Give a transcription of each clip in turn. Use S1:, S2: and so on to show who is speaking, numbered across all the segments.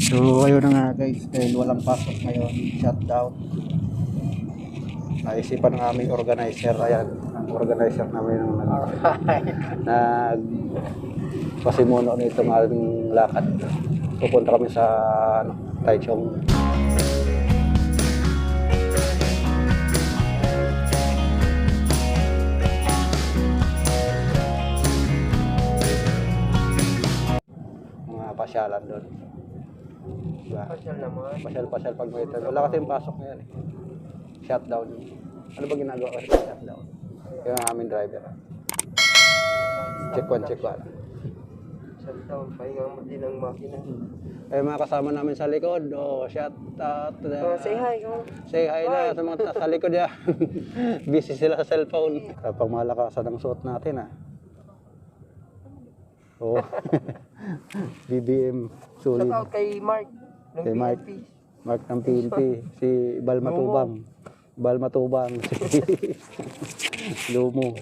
S1: So ayun na nga guys, dahil walang pasok ngayon, shutdown. Naisipan ng aming organizer, ayan, ang organizer namin nag pasimuno nitong aming lakad. Pupunta kami sa Taichung. Mga pasyalan doon. Diba?
S2: Pasyal naman.
S1: Pasyal pag may ito. Wala kasi yung pasok ngayon eh. Shutdown. Ano ba ginagawa kasi sa shutdown? Yung aming driver. Check one.
S2: Shutdown, pahinga mo din ang makina.
S1: Eh mga kasama namin sa likod. Oh, shout out.
S2: Say hi.
S1: Say hi na sa mga sa likod ya. Busy sila sa cellphone. Kapag malakasan ang suot natin ah. Oh. BBM solid.
S2: Shout out kay Mark.
S1: Kay Mark. Mark ng PNP. Si Balmatubang. Balmatubang. Lumo.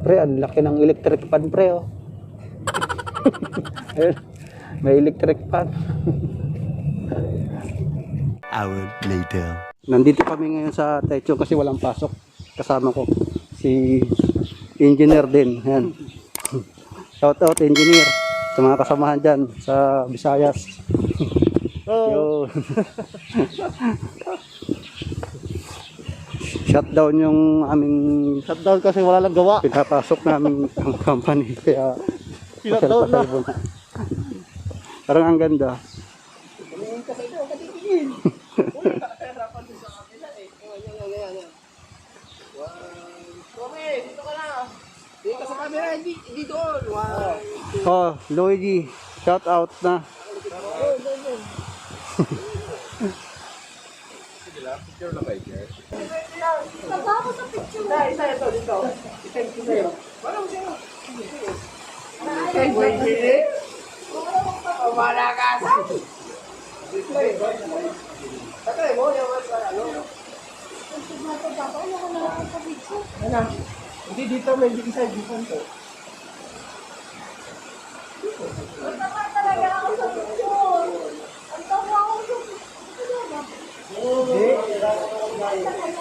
S1: Pre, ang laki ng electric fan, pre, oh. Ayun, may electric fan.
S3: Hour later.
S1: Nandito kami ngayon sa Taichung kasi walang pasok. Kasama ko si engineer din. Ayan. Shout out engineer sa mga kasamahan dyan sa Visayas. Yo. Shutdown yung aming shutdown kasi wala lang gawa. Pinapasok namin ang company kaya shutdown na. Parang ang ganda.
S2: Dito sa camera, hindi doon.
S1: Oh, Luigi, shout out na.
S4: Pagbago sa picture.
S2: Isa ito dito. Isa ito sa'yo. Walang sa'yo. Kay Boy. Malakasan. Tatay mo, yung ano? Ano? Hindi dito, may isa dito.
S4: Ang tama talaga ako sa picture. Ang tama ako sa picture. Talaga mataba.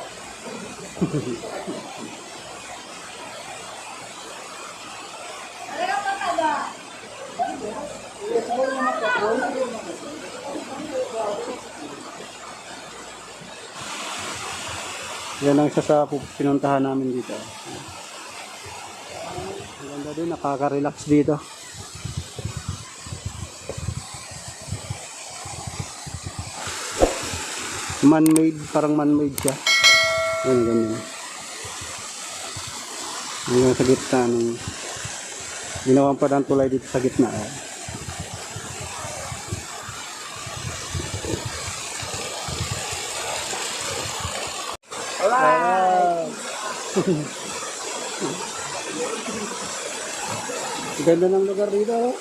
S1: Yan ang isa sa pinuntahan namin dito. Ang ganda din, nakaka-relax dito. Man-made, parang man-made siya. Yan, ganyan. Yan sa gitna. Ginawan pa ng tulay dito sa gitna.
S2: Alright!
S1: Ganda ng lugar dito. Oh.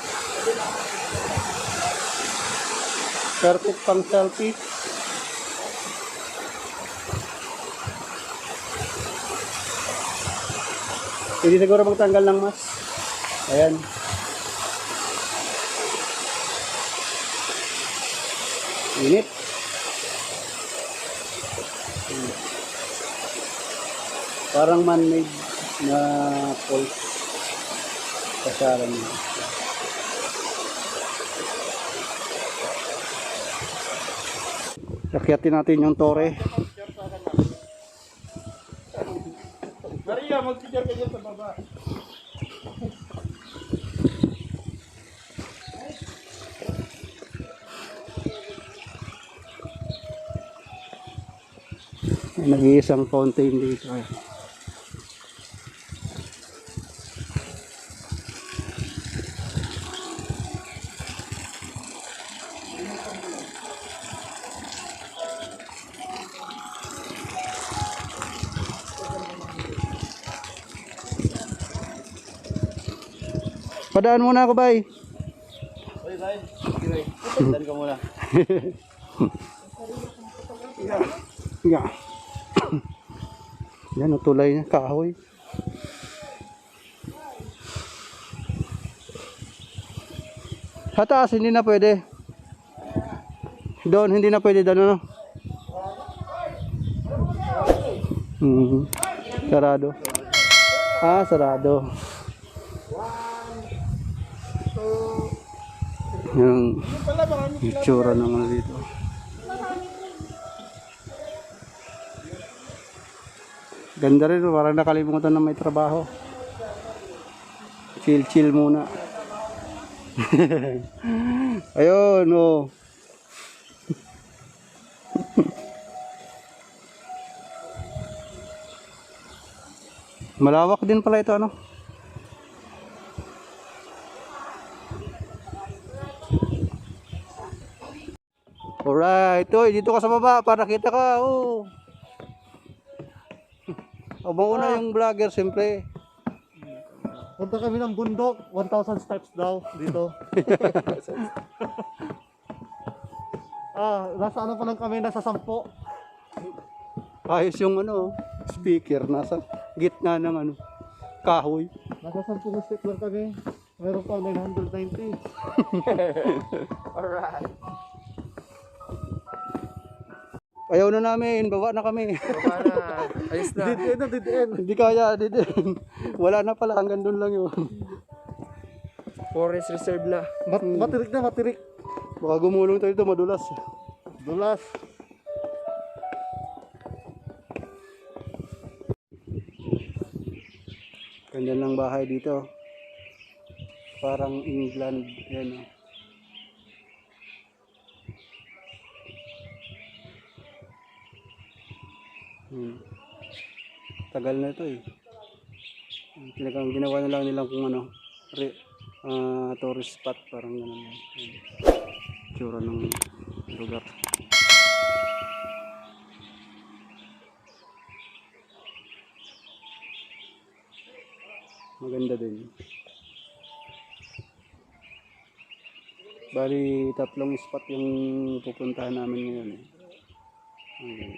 S1: Perfect pang selfie. Hindi siguro magtanggal ng mask. Ayan. Init. Parang man-made na falls. Kasaran niya. Akyatin natin yung tore.
S2: Maria, mag-picture kayo sa baba.
S1: Nag-iisang fountain dito. Padaan muna ako, bay.
S2: Oy, bay. Okay, dan ka muna.
S1: Yeah. Yan, tulay niya, kahoy. Sa taas, hindi na pwede. Doon, hindi na pwede doon, ano? Sarado. Ah, sarado. Yung itsura ng ano dito. Ganda rin, parang nakalimutan na may trabaho. Chill muna. Ayun, oh. Malawak din pala ito, ano? Alright, oy, dito ka sa baba para kita ka. Oh. O, mauna yung vlogger, siyempre.
S5: Punta kami ng bundok, 1,000 steps daw dito. Nasa ano pa lang kami, nasa 10.
S1: Ayos yung ano, speaker, nasa gitna ng ano, kahoy.
S5: Nasa 10 step lang kami. Meron pa 990.
S2: Alright.
S1: Ayaw na namin, baba na kami.
S2: Baba na. Ayos na.
S1: Hindi kaya, dito. Wala na pala, hanggang doon lang yun.
S2: Forest reserve na.
S5: Matirik na, matirik.
S1: Baka gumulong tayo dito, madulas.
S5: Dulas.
S1: Ganda ng bahay dito. Parang England, yan o. Tagal na ito eh. Talagang ginawa na lang nilang kung ano, tourist spot, parang gano'n. Tsura ng lugar. Maganda din. Bali, 3 spot yung pupuntahan namin ngayon eh. Okay.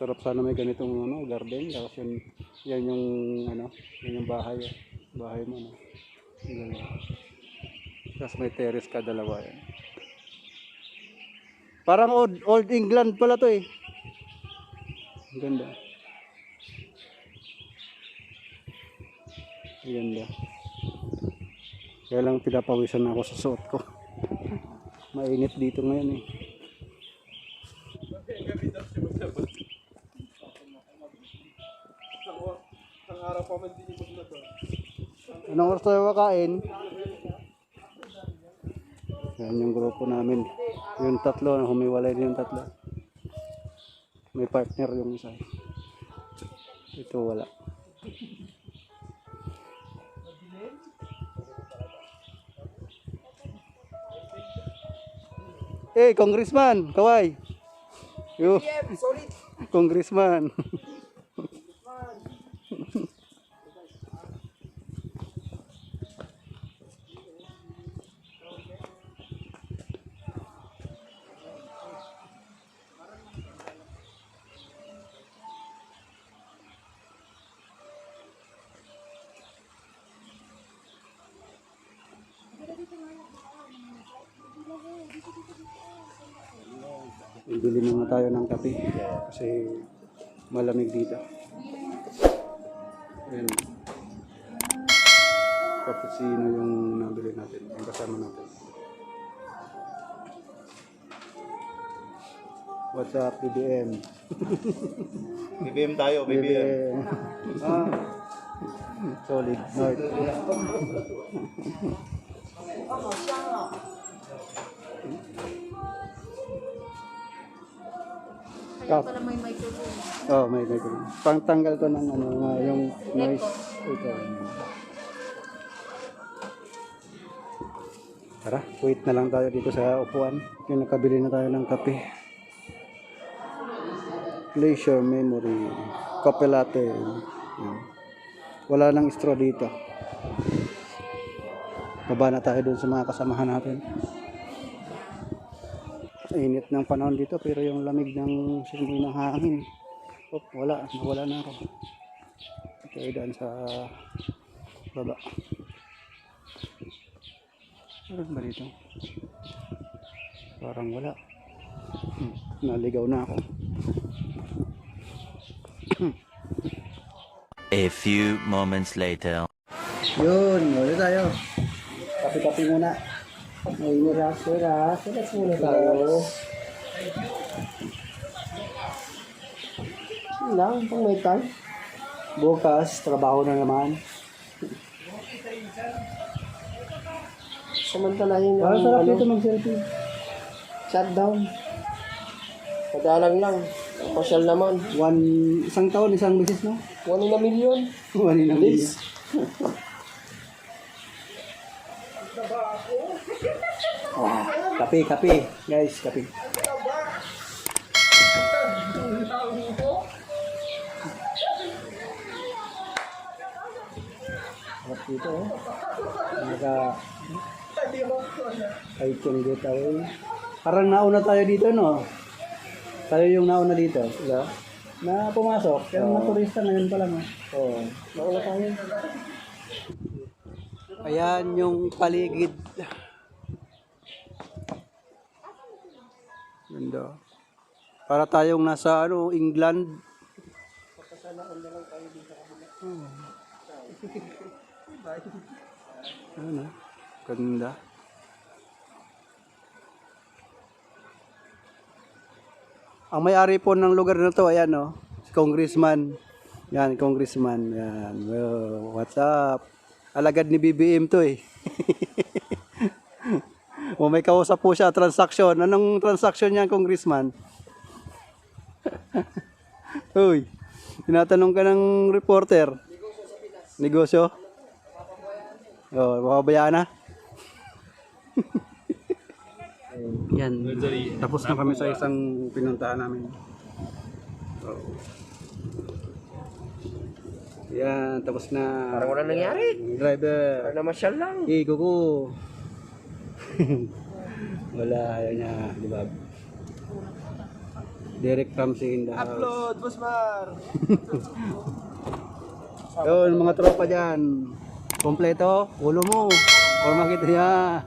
S1: Sarap sana may ganitong ano, garden, tapos yan yung ano, yan yung bahay, bahay mo, no. Tapos may terrace ka, dalawa yan. Parang old England pala to eh. Ang ganda. Ang ganda. Kaya lang pinapawisan ako sa suot ko. Mainit dito ngayon eh. Anong oras tayo kakain? Yan yung grupo namin. Yung 3, humiwalay din yung 3. May partner yung isa. Ito wala. Eh, Congressman, kaway. Yo.
S2: Solid.
S1: Congressman. Bili muna tayo ng kape kasi malamig dito. Ayan. Cappuccino yung nabili natin, yung kasama natin. What's up, BBM?
S5: BBM tayo,
S1: BBM. Solid North.
S4: Kaya pala may microphone.
S1: Oh, may microphone. Pangtanggal ko ng ano, yung noise. Ito. Tara, wait na lang tayo dito sa upuan. Yung nakabili na tayo ng kape. Glacier Memory. Kape latte. Yan. Wala nang straw dito. Baba na tayo dun sa mga kasamahan natin. Init ng panahon dito pero yung lamig ng simoy ng hangin. Nawala na ako. tayo daan sa baba. Meron ba dito? Parang wala. Naligaw na ako.
S3: A few moments later.
S1: Yun, ulit tayo. Kapi-kapi muna.
S2: Ay, relax muna tayo. Yun lang, pang may time.
S1: Bukas, trabaho na naman.
S2: Samantalahin yung
S1: Parang sarap dito mag-selfie.
S2: shutdown. Padalang lang. Pasyal naman.
S1: Isang taon, isang beses, no?
S2: 1 in a million.
S1: Wali na
S2: Please.
S1: Kape. Guys, kape. Harap dito, oh. Hiking dito, eh. Parang nauna tayo dito, no? Tayo yung nauna dito.
S2: Diba?
S1: Na pumasok. Pero mga turista ngayon pa lang,
S2: Oo. Nauna tayo.
S1: Ayan yung paligid. Ganda. Para tayong nasa England. Ano? Ganda. Ang may-ari po ng lugar na to, ayan, no? Si Congressman. Yan, Congressman. Yan. Oh, what's up? Alagad ni BBM to, eh. O may kausap po siya, transaction. Anong transaction niya, Congressman? Uy, tinatanong ka ng reporter. Negosyo? Oh, mapabayaan na. Yan, tapos na kami sa isang pinuntahan namin. Oh. Yan, tapos na.
S2: Parang wala nangyari.
S1: Driver.
S2: Parang namasyal lang.
S1: Eh, kuko. Wala, ayaw niya, di ba? Derek Ramsey in the house.
S2: Upload, Boss Mar.
S1: Yun, mga tropa dyan. Kompleto, ulo mo. Or makita yan.